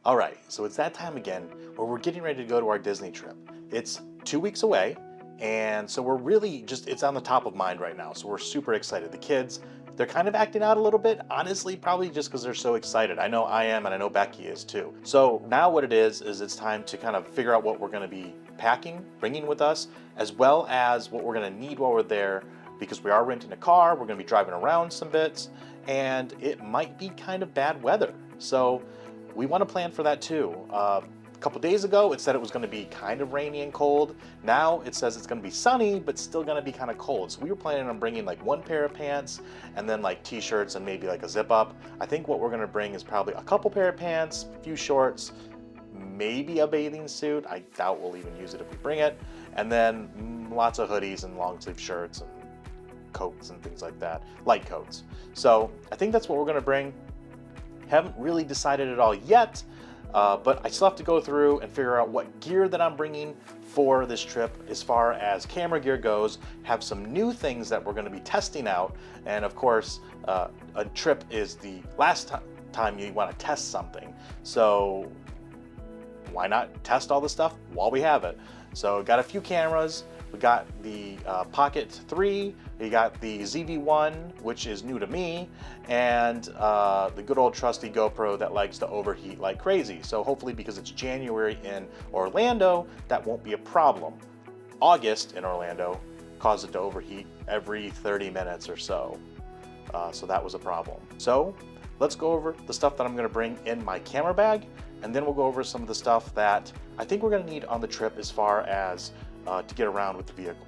All right, so it's that time again where we're getting ready to go to our Disney trip. It's 2 weeks away, and so we're really just, it's on the top of mind right now. So we're super excited. The kids, they're kind of acting out a little bit, honestly, probably just because they're so excited. I know I am, and I know Becky is too. So now what it is it's time to kind of figure out what we're going to be packing, bringing with us, as well as what we're going to need while we're there, because we are renting a car, we're going to be driving around some bits, and it might be kind of bad weather. So we want to plan for that too. A couple days ago, it said it was going to be kind of rainy and cold. Now it says it's going to be sunny, but still going to be kind of cold. So we were planning on bringing like one pair of pants and then like t-shirts and maybe like a zip up. I think what we're going to bring is probably a couple pair of pants, a few shorts, maybe a bathing suit. I doubt we'll even use it if we bring it. And then lots of hoodies and long sleeve shirts and coats and things like that, light coats. So I think that's what we're going to bring. Haven't really decided it all yet, but I still have to go through and figure out what gear that I'm bringing for this trip as far as camera gear goes. Have some new things that we're going to be testing out, and of course, a trip is the last time you want to test something. So why not test all the stuff while we have it? So got a few cameras. We got the Pocket 3, we got the ZV-1, which is new to me, and the good old trusty GoPro that likes to overheat like crazy. So hopefully, because it's January in Orlando, that won't be a problem. August in Orlando caused it to overheat every 30 minutes or so. So that was a problem. So let's go over the stuff that I'm gonna bring in my camera bag, and then we'll go over some of the stuff that I think we're gonna need on the trip as far as to get around with the vehicle.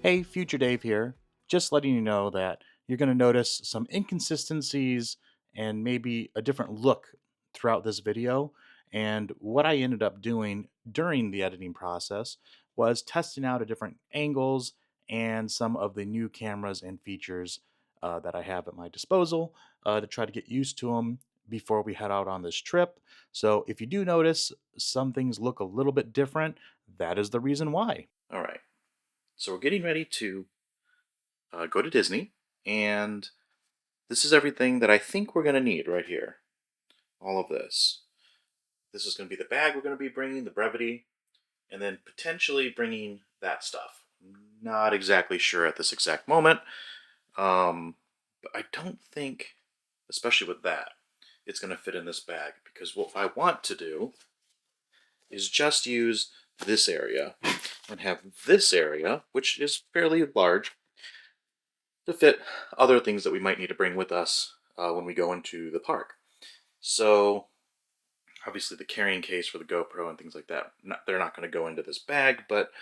Hey, Future Dave here. Just letting you know that you're going to notice some inconsistencies and maybe a different look throughout this video. And what I ended up doing during the editing process was testing out different angles and some of the new cameras and features that I have at my disposal to try to get used to them before we head out on this trip. So if you do notice some things look a little bit different, that is the reason why. All right. So we're getting ready to go to Disney, and this is everything that I think we're going to need right here. All of this. This is going to be the bag we're going to be bringing, the brevity, and then potentially bringing that stuff. Not exactly sure at this exact moment, but I don't think, especially with that, it's going to fit in this bag, because what I want to do is just use this area and have this area, which is fairly large, to fit other things that we might need to bring with us when we go into the park. So obviously the carrying case for the GoPro and things like that, they're not going to go into this bag, but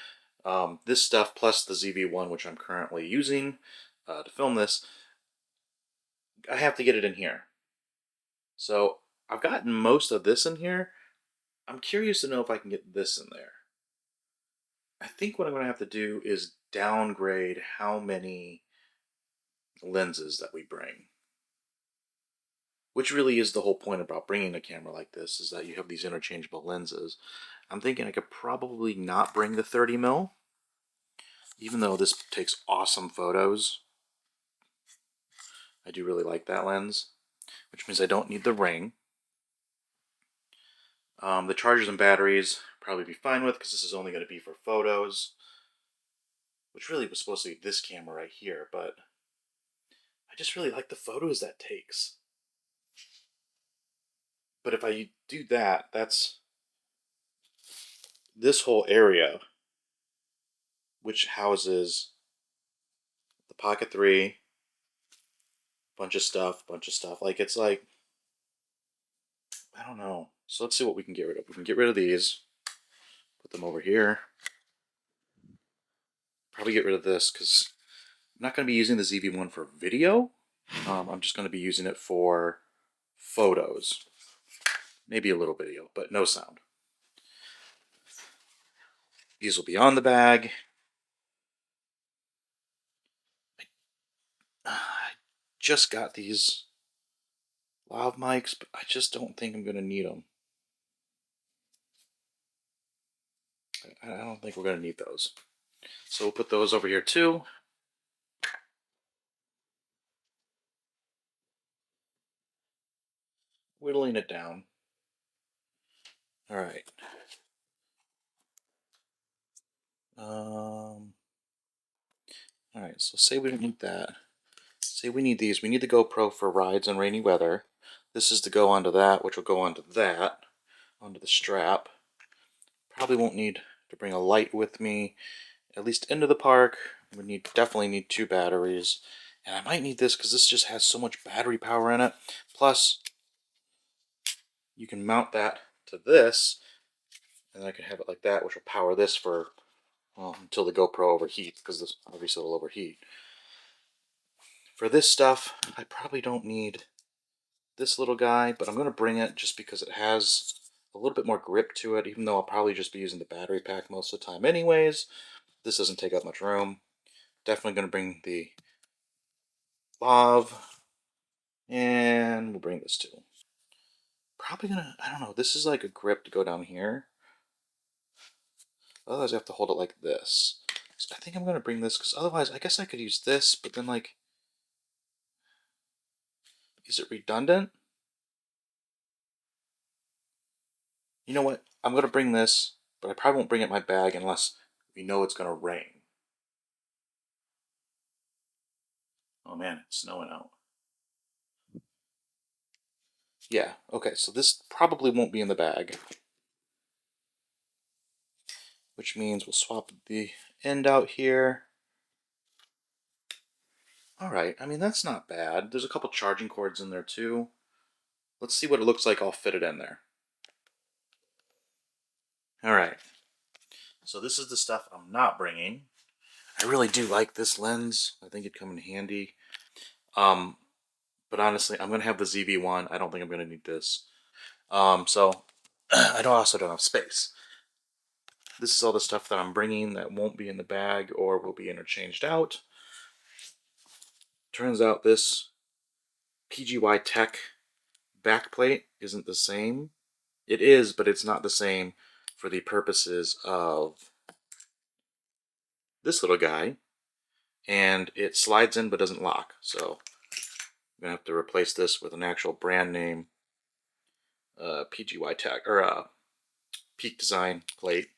this stuff plus the ZV-1, which I'm currently using to film this, I have to get it in here. So I've gotten most of this in here. I'm curious to know if I can get this in there. I think what I'm going to have to do is downgrade how many lenses that we bring. Which really is the whole point about bringing a camera like this, is that you have these interchangeable lenses. I'm thinking I could probably not bring the 30mm, even though this takes awesome photos. I do really like that lens, which means I don't need the ring. The chargers and batteries probably be fine with, because this is only going to be for photos, which really was supposed to be this camera right here, but I just really like the photos that takes. But if I do that, that's this whole area, which houses the Pocket 3, bunch of stuff. Like, it's like, I don't know. So let's see what we can get rid of. We can get rid of these, put them over here. Probably get rid of this, because I'm not going to be using the ZV-1 for video. I'm just going to be using it for photos. Maybe a little video, but no sound. These will be on the bag. I just got these lav mics, but I just don't think I'm going to need them. I don't think we're going to need those. So we'll put those over here too. Whittling it down. All right. All right, so say we don't need that. Say we need these. We need the GoPro for rides and rainy weather. This is to go onto that, which will go onto that, onto the strap. Probably won't need to bring a light with me, at least into the park. We definitely need 2 batteries. And I might need this because this just has so much battery power in it. Plus, you can mount that to this, and I can have it like that, which will power this for, well, until the GoPro overheats, because this obviously will overheat. For this stuff, I probably don't need this little guy, but I'm going to bring it just because it has a little bit more grip to it, even though I'll probably just be using the battery pack most of the time anyways. This doesn't take up much room. Definitely going to bring the Lav, and we'll bring this too. Probably going to, I don't know, this is like a grip to go down here. Otherwise I have to hold it like this. So I think I'm going to bring this, because otherwise I guess I could use this, but then like, is it redundant? You know what? I'm going to bring this, but I probably won't bring it in my bag unless we know it's going to rain. Oh man, it's snowing out. Yeah, okay, so this probably won't be in the bag. Which means we'll swap the end out here. Alright, I mean, that's not bad. There's a couple charging cords in there too. Let's see what it looks like all fitted in there. Alright, so this is the stuff I'm not bringing. I really do like this lens. I think it'd come in handy. But honestly, I'm going to have the ZV-1. I don't think I'm going to need this. So, I also don't have space. This is all the stuff that I'm bringing that won't be in the bag or will be interchanged out. Turns out this PGY Tech backplate isn't the same. It is, but it's not the same for the purposes of this little guy. And it slides in but doesn't lock. So I'm going to have to replace this with an actual brand name PGY Tech, or Peak Design plate.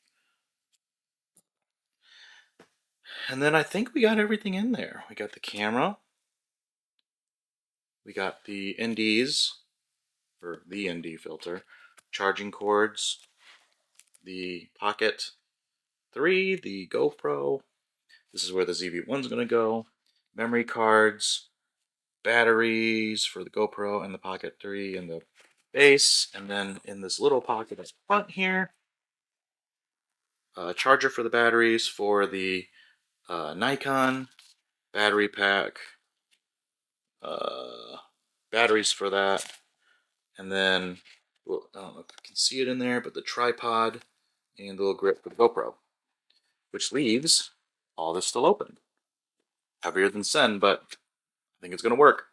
And then I think we got everything in there. We got the camera. We got the NDs, or the ND filter, charging cords, the Pocket 3, the GoPro. This is where the ZV-1 is going to go. Memory cards, batteries for the GoPro and the Pocket 3 and the base. And then in this little pocket at the front here, a charger for the batteries for the Nikon, battery pack, batteries for that, and then, well, I don't know if you can see it in there, but the tripod and the little grip for the GoPro, which leaves all this still open. Heavier than Sen, but I think it's going to work.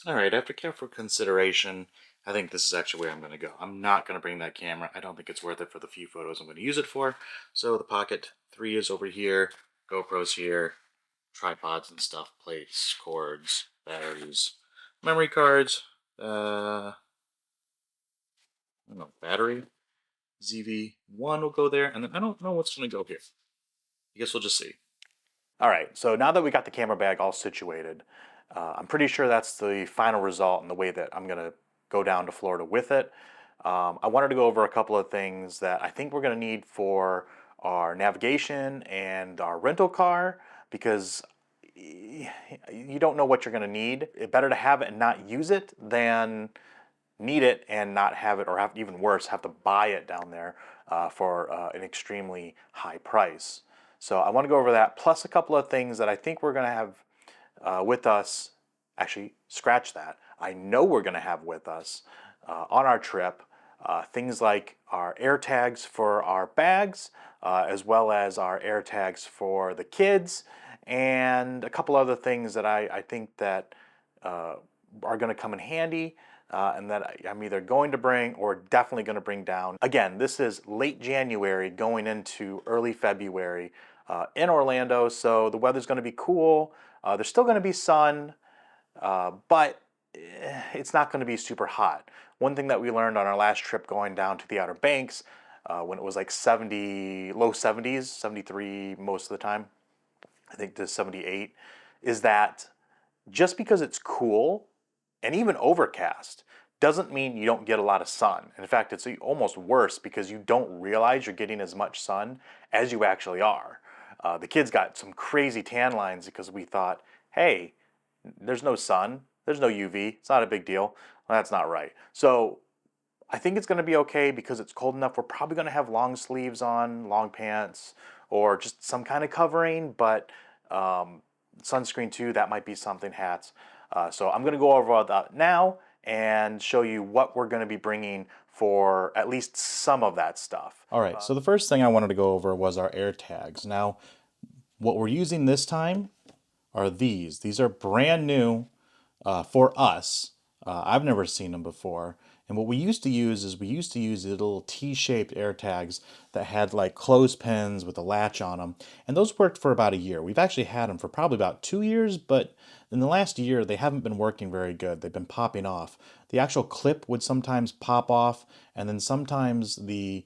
Alright, after careful consideration, I think this is actually where I'm going to go. I'm not going to bring that camera. I don't think it's worth it for the few photos I'm going to use it for. So the Pocket 3 is over here, GoPro's here, tripods and stuff, plates, cords, batteries, memory cards, I don't know, battery, ZV-1 will go there, and then I don't know what's going to go here. I guess we'll just see. All right, so now that we got the camera bag all situated, I'm pretty sure that's the final result and the way that I'm going to go down to Florida with it. I wanted to go over a couple of things that I think we're going to need for our navigation and our rental car, because you don't know what you're going to need. It's better to have it and not use it than need it and not have it, or have, even worse, have to buy it down there for an extremely high price. So I want to go over that, plus a couple of things that I think we're going to have with us. Actually, scratch that. I know we're going to have with us on our trip things like our AirTags for our bags, as well as our AirTags for the kids, and a couple other things that I think that are going to come in handy. And that I'm either going to bring or definitely going to bring down. Again, this is late January going into early February in Orlando, so the weather's going to be cool. There's still going to be sun, but it's not going to be super hot. One thing that we learned on our last trip going down to the Outer Banks, when it was like 70, low 70s, 73 most of the time, I think to 78, is that just because it's cool and even overcast doesn't mean you don't get a lot of sun. In fact, it's almost worse because you don't realize you're getting as much sun as you actually are. The kids got some crazy tan lines because we thought, hey, there's no sun, there's no UV, it's not a big deal. Well, that's not right. So I think it's going to be okay because it's cold enough. We're probably going to have long sleeves on, long pants, or just some kind of covering, but sunscreen too, that might be something, hats. So I'm going to go over that now and show you what we're going to be bringing for at least some of that stuff. All right, so the first thing I wanted to go over was our AirTags. Now, what we're using this time are these. These are brand new for us. I've never seen them before. And what we used to use is we used to use the little T-shaped AirTags that had like clothespins with a latch on them. And those worked for about a year. We've actually had them for probably about 2 years, but in the last year, they haven't been working very good. They've been popping off. The actual clip would sometimes pop off, and then sometimes the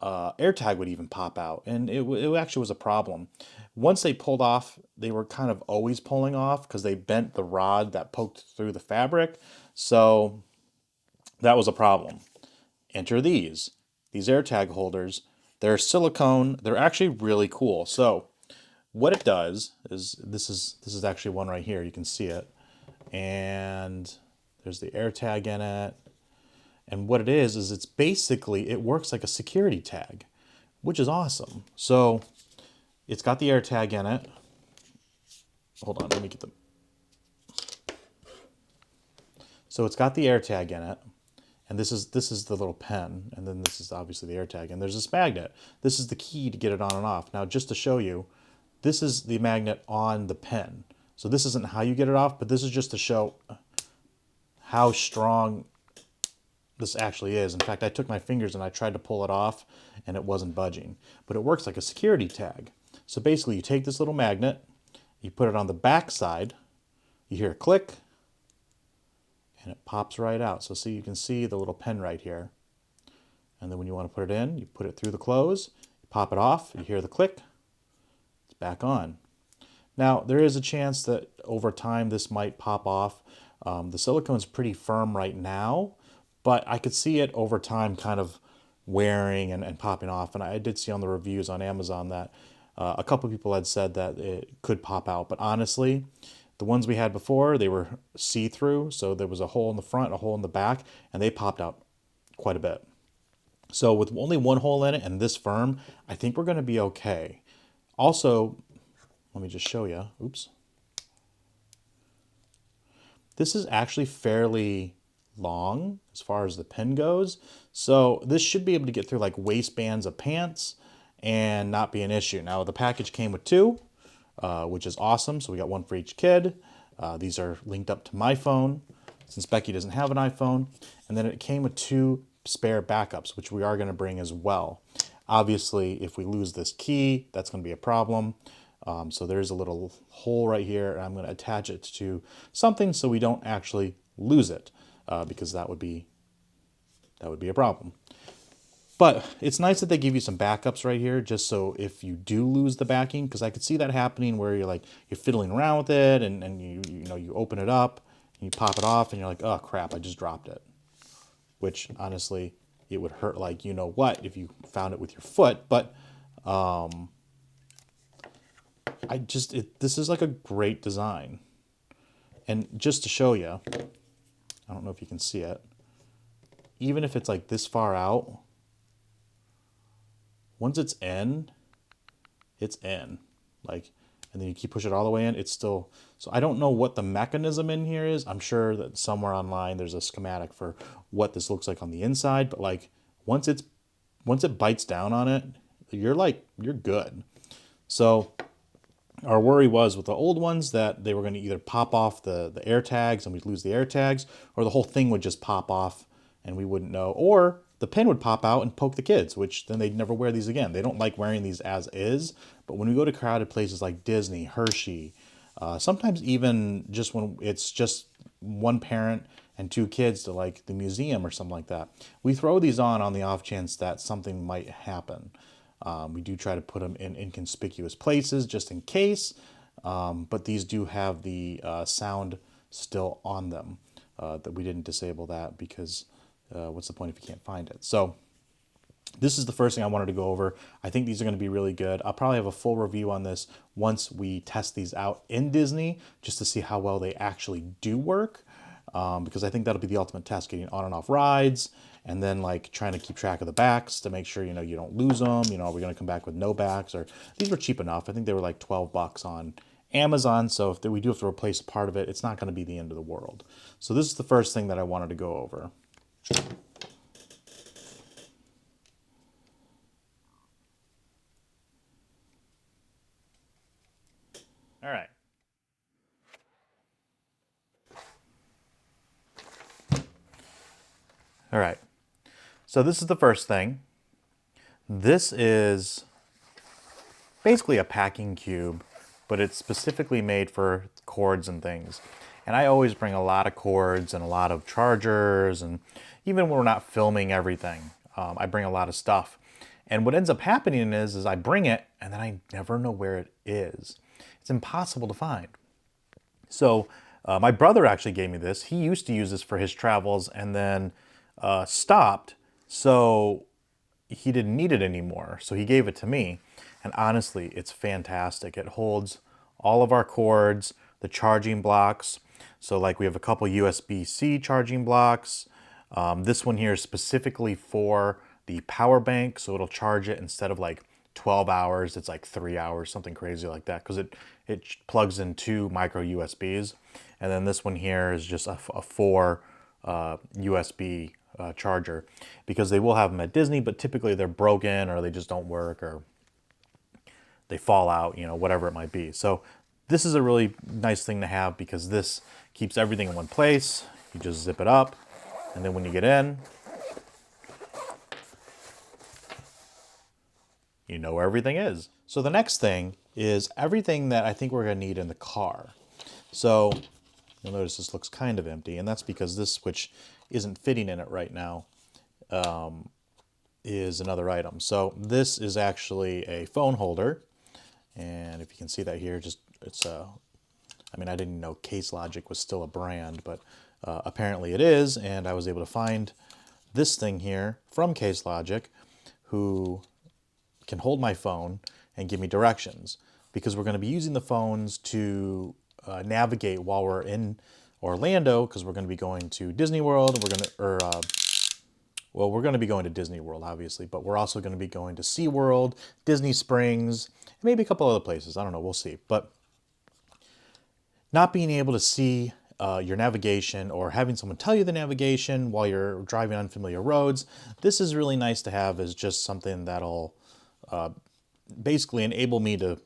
AirTag would even pop out, and it actually was a problem. Once they pulled off, they were kind of always pulling off because they bent the rod that poked through the fabric, so that was a problem. Enter these AirTag holders. They're silicone. They're actually really cool. So what it does is this is actually one right here. You can see it, and there's the AirTag in it. And what it is it's basically, it works like a security tag, which is awesome. So it's got the AirTag in it. Hold on, let me get them. So it's got the AirTag in it, and this is the little pen, and then this is obviously the AirTag, and there's this magnet. This is the key to get it on and off. Now, just to show you, this is the magnet on the pen. So this isn't how you get it off, but this is just to show how strong this actually is. In fact, I took my fingers and I tried to pull it off and it wasn't budging. But it works like a security tag. So basically you take this little magnet, you put it on the back side, you hear a click, and it pops right out. So see, you can see the little pen right here. And then when you want to put it in, you put it through the close, you pop it off, you hear the click, it's back on. Now, there is a chance that over time this might pop off. The silicone's pretty firm right now, but I could see it over time kind of wearing and popping off. And I did see on the reviews on Amazon that a couple of people had said that it could pop out. But honestly, the ones we had before, they were see-through. So there was a hole in the front, a hole in the back, and they popped out quite a bit. So with only one hole in it and this firm, I think we're going to be okay. Also, let me just show you. Oops. This is actually fairly long as far as the pen goes. So this should be able to get through like waistbands of pants and not be an issue. Now the package came with two, which is awesome. So we got one for each kid. These are linked up to my phone since Becky doesn't have an iPhone. And then it came with two spare backups, which we are going to bring as well. Obviously, if we lose this key, that's going to be a problem. So there's a little hole right here, and I'm going to attach it to something so we don't actually lose it, because that would be a problem. But it's nice that they give you some backups right here, just so if you do lose the backing, because I could see that happening where you're fiddling around with it, and you open it up and you pop it off, and you're like, oh crap, I just dropped it. Which honestly, it would hurt like you know what if you found it with your foot, but this is like a great design. And just to show you, I don't know if you can see it, even if it's like this far out, once it's in, like, and then you keep pushing it all the way in, it's still, so I don't know what the mechanism in here is. I'm sure that somewhere online there's a schematic for what this looks like on the inside, but like once it bites down on it, you're good. So our worry was with the old ones that they were going to either pop off the AirTags and we'd lose the AirTags, or the whole thing would just pop off and we wouldn't know, or the pin would pop out and poke the kids, which then they'd never wear these again. They don't like wearing these as is, but when we go to crowded places like Disney, Hershey, sometimes even just when it's just one parent and 2 kids to like the museum or something like that, we throw these on the off chance that something might happen. We do try to put them in inconspicuous places just in case, but these do have the sound still on them, that we didn't disable that because what's the point if you can't find it? So this is the first thing I wanted to go over. I think these are going to be really good. I'll probably have a full review on this once we test these out in Disney, just to see how well they actually do work, because I think that'll be the ultimate test, getting on and off rides, and then like trying to keep track of the backs to make sure, you know, you don't lose them. You know, are we going to come back with no backs? Or these were cheap enough. I think they were like 12 bucks on Amazon. So if we do have to replace part of it, it's not going to be the end of the world. So this is the first thing that I wanted to go over. All right. All right. So this is the first thing. This is basically a packing cube, but it's specifically made for cords and things. And I always bring a lot of cords and a lot of chargers, and even when we're not filming everything, I bring a lot of stuff. And what ends up happening is I bring it and then I never know where it is. It's impossible to find. So my brother actually gave me this. He used to use this for his travels and then stopped. So he didn't need it anymore. So he gave it to me. And honestly, it's fantastic. It holds all of our cords, the charging blocks. So like we have a couple USB-C charging blocks. This one here is specifically for the power bank. So it'll charge it instead of like 12 hours, it's like 3 hours, something crazy like that, because it plugs in 2 micro USBs. And then this one here is just a 4 USB charger, because they will have them at Disney, but typically they're broken or they just don't work or they fall out, you know, whatever it might be. So this is a really nice thing to have because this keeps everything in one place. You just zip it up, and then when you get in, you know where everything is. So the next thing is everything that I think we're gonna need in the car. So you'll notice this looks kind of empty, and that's because this switch isn't fitting in it right now, is another item. So this is actually a phone holder. And if you can see that here, I mean, I didn't know Case Logic was still a brand, but apparently it is. And I was able to find this thing here from Case Logic, who can hold my phone and give me directions, because we're going to be using the phones to navigate while we're in Orlando, because we're going to be going to Disney World. We're going to be going to Disney World, obviously, but we're also going to be going to SeaWorld, Disney Springs, maybe a couple other places. I don't know, we'll see. But not being able to see your navigation, or having someone tell you the navigation while you're driving on familiar roads, this is really nice to have as just something that'll basically enable me to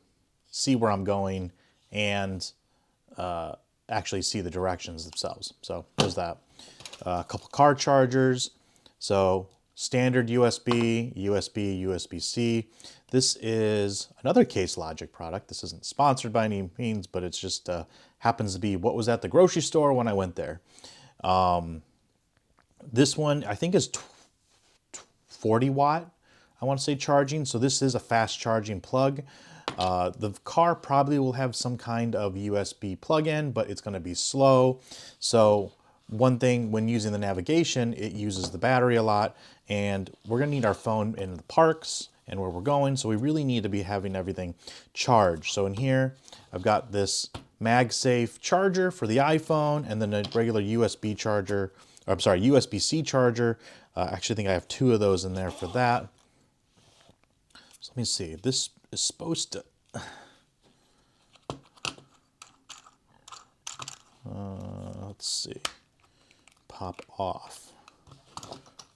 see where I'm going and actually see the directions themselves. So there's that. A couple car chargers. So standard USB, USB, USB-C. This is another Case Logic product. This isn't sponsored by any means, but it's just happens to be what was at the grocery store when I went there. This one I think is 40 watt, I want to say, charging. So this is a fast charging plug. The car probably will have some kind of USB plug-in, but it's going to be slow. So one thing, when using the navigation, it uses the battery a lot, and we're going to need our phone in the parks and where we're going. So we really need to be having everything charged. So in here, I've got this MagSafe charger for the iPhone, and then a regular USB charger, or I'm sorry, USB-C charger. I actually think I have 2 of those in there for that. So let me see. This is supposed to... let's see. Pop off.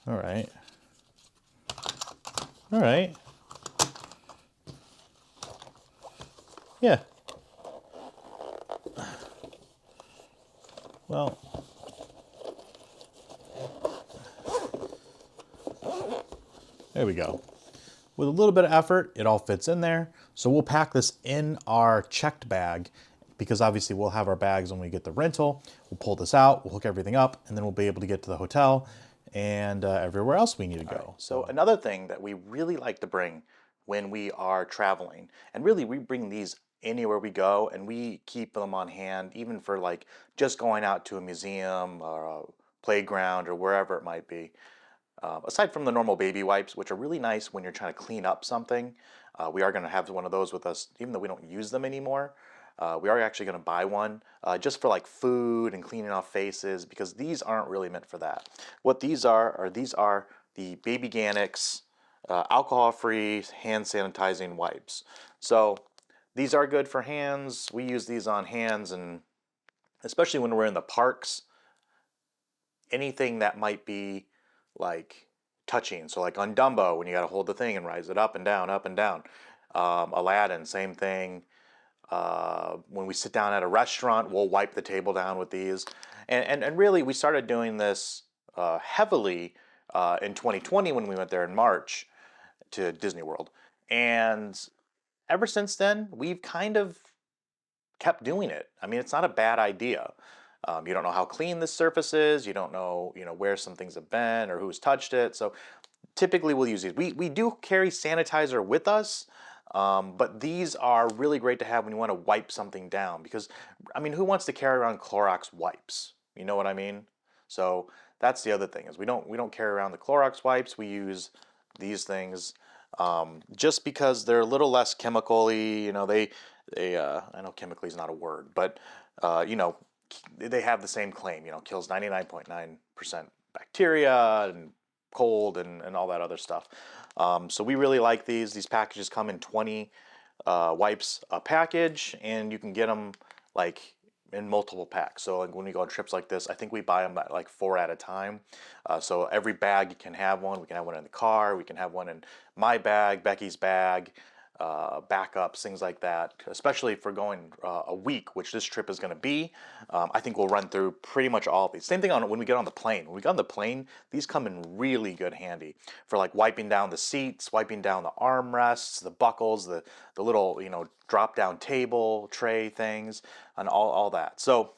All right. All right. Yeah. Well, there we go. With a little bit of effort, it all fits in there. So we'll pack this in our checked bag, because obviously we'll have our bags when we get the rental. We'll pull this out, we'll hook everything up, and then we'll be able to get to the hotel and everywhere else we need to go. Right. So another thing that we really like to bring when we are traveling, and really we bring these anywhere we go, and we keep them on hand even for like just going out to a museum or a playground or wherever it might be. Aside from the normal baby wipes, which are really nice when you're trying to clean up something, we are going to have one of those with us, even though we don't use them anymore. We are actually going to buy one just for like food and cleaning off faces, because these aren't really meant for that. What these are the Babyganics alcohol-free hand sanitizing wipes. So these are good for hands. We use these on hands, and especially when we're in the parks, anything that might be like touching. So like on Dumbo, when you got to hold the thing and rise it up and down, up and down. Aladdin, same thing. When we sit down at a restaurant, we'll wipe the table down with these. And really, we started doing this heavily in 2020 when we went there in March to Disney World. And ever since then, we've kind of kept doing it. I mean, it's not a bad idea. You don't know how clean this surface is. You don't know, where some things have been or who's touched it. So typically we'll use these. We do carry sanitizer with us, but these are really great to have when you want to wipe something down, because, I mean, who wants to carry around Clorox wipes? You know what I mean? So that's the other thing, is we don't carry around the Clorox wipes. We use these things just because they're a little less chemically. I know chemically is not a word, but they have the same claim, kills 99.9% bacteria and cold and all that other stuff. So we really like these. These packages come in 20 wipes a package, and you can get them like in multiple packs. So like when we go on trips like this, I think we buy them at like 4 at a time. So every bag can have one. We can have one in the car. We can have one in my bag, Becky's bag, backups, things like that, especially if we're going a week, which this trip is going to be. I think we'll run through pretty much all of these. Same thing when we get on the plane. When we get on the plane, these come in really good handy for like wiping down the seats, wiping down the armrests, the buckles, the little, drop down table, tray things, and all that. So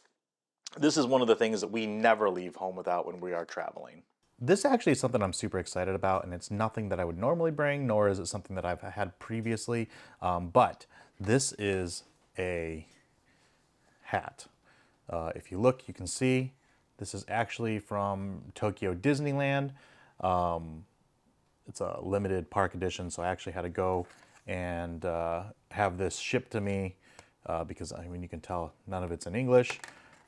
this is one of the things that we never leave home without when we are traveling. This actually is something I'm super excited about, and it's nothing that I would normally bring, nor is it something that I've had previously, but this is a hat. If you look, you can see this is actually from Tokyo Disneyland. It's a limited park edition, so I actually had to go and have this shipped to me because, I mean, you can tell none of it's in English,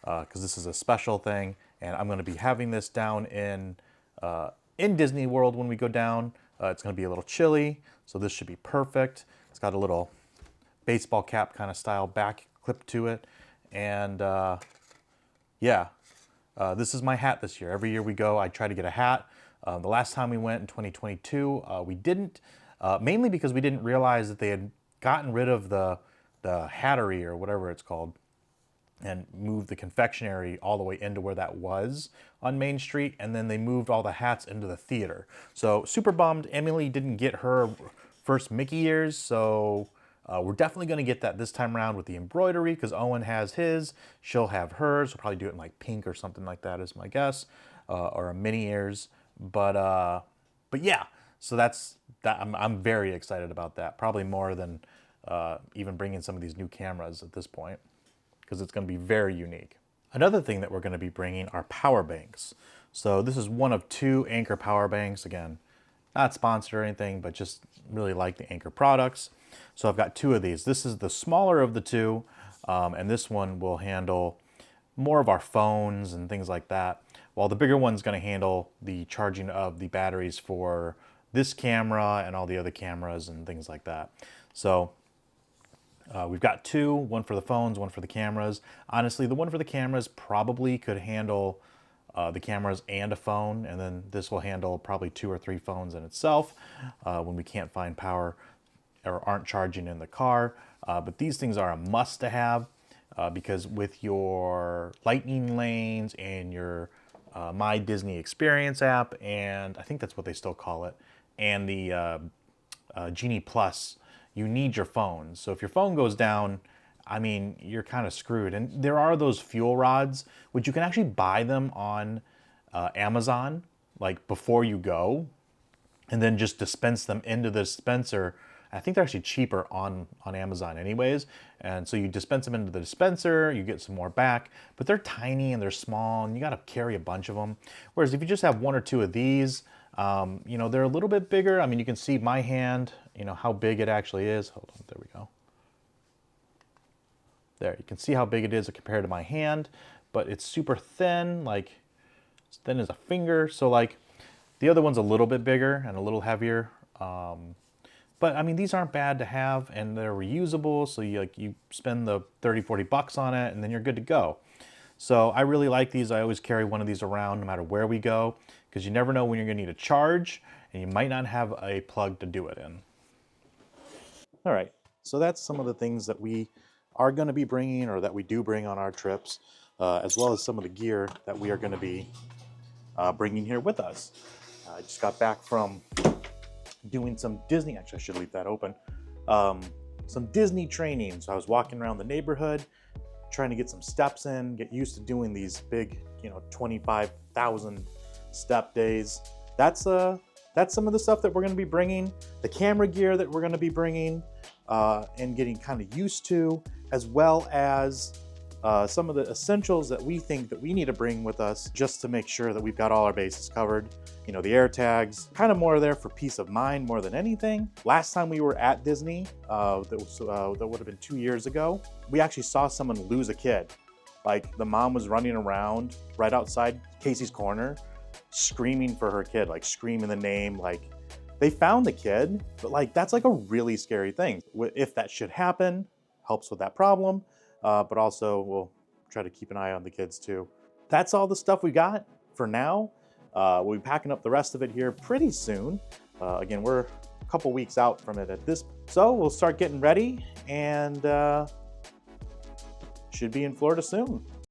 because this is a special thing, and I'm going to be having this down in Disney World when we go down. It's going to be a little chilly, so this should be perfect. It's got a little baseball cap kind of style back clip to it, and this is my hat this year. Every year we go, I try to get a hat. The last time we went in 2022, we didn't, mainly because we didn't realize that they had gotten rid of the hattery, or whatever it's called, and moved the confectionery all the way into where that was on Main Street, and then they moved all the hats into the theater. So super bummed. Emily didn't get her first Mickey ears, so we're definitely going to get that this time around with the embroidery, because Owen has his, she'll have hers. We'll probably do it in like pink or something like that is my guess, or a mini ears. But yeah, so that's that. I'm very excited about that. Probably more than even bringing some of these new cameras at this point, because it's going to be very unique. Another thing that we're going to be bringing are power banks. So this is one of 2 Anker power banks. Again, not sponsored or anything, but just really like the Anker products. So I've got 2 of these. This is the smaller of the 2, and this one will handle more of our phones and things like that, while the bigger one's going to handle the charging of the batteries for this camera and all the other cameras and things like that. So we've got 2, one for the phones, one for the cameras. Honestly, the one for the cameras probably could handle the cameras and a phone, and then this will handle probably 2 or 3 phones in itself when we can't find power or aren't charging in the car. But these things are a must to have because with your lightning lanes and your My Disney Experience app, and I think that's what they still call it, and the Genie Plus, you need your phone. So if your phone goes down, I mean, you're kind of screwed. And there are those fuel rods, which you can actually buy them on Amazon, like before you go, and then just dispense them into the dispenser. I think they're actually cheaper on Amazon anyways. And so you dispense them into the dispenser, you get some more back, but they're tiny and they're small and you got to carry a bunch of them. Whereas if you just have one or two of these, you know, they're a little bit bigger. I mean, you can see my hand, you know, how big it actually is. Hold on, there we go. There, you can see how big it is compared to my hand, but it's super thin, like as thin as a finger. So like the other one's a little bit bigger and a little heavier. But I mean, these aren't bad to have and they're reusable. So you spend the 30, 40 bucks on it and then you're good to go. So I really like these. I always carry one of these around no matter where we go, because you never know when you're gonna need a charge and you might not have a plug to do it in. All right, so that's some of the things that we are gonna be bringing or that we do bring on our trips, as well as some of the gear that we are gonna be bringing here with us. I just got back from doing some Disney, actually I should leave that open, some Disney training. So I was walking around the neighborhood, trying to get some steps in, get used to doing these big, you know, 25,000 step days. That's some of the stuff that we're gonna be bringing, the camera gear that we're gonna be bringing, and getting kind of used to, as well as some of the essentials that we think that we need to bring with us just to make sure that we've got all our bases covered. You know, the AirTags, kind of more there for peace of mind more than anything. Last time we were at Disney, that would have been 2 years ago, we actually saw someone lose a kid. Like the mom was running around right outside Casey's corner, screaming for her kid, like screaming the name, like they found the kid, but like that's like a really scary thing. If that should happen, helps with that problem. But also we'll try to keep an eye on the kids too. That's all the stuff we got for now. We'll be packing up the rest of it here pretty soon. Again, we're a couple weeks out from it at this. So we'll start getting ready and should be in Florida soon.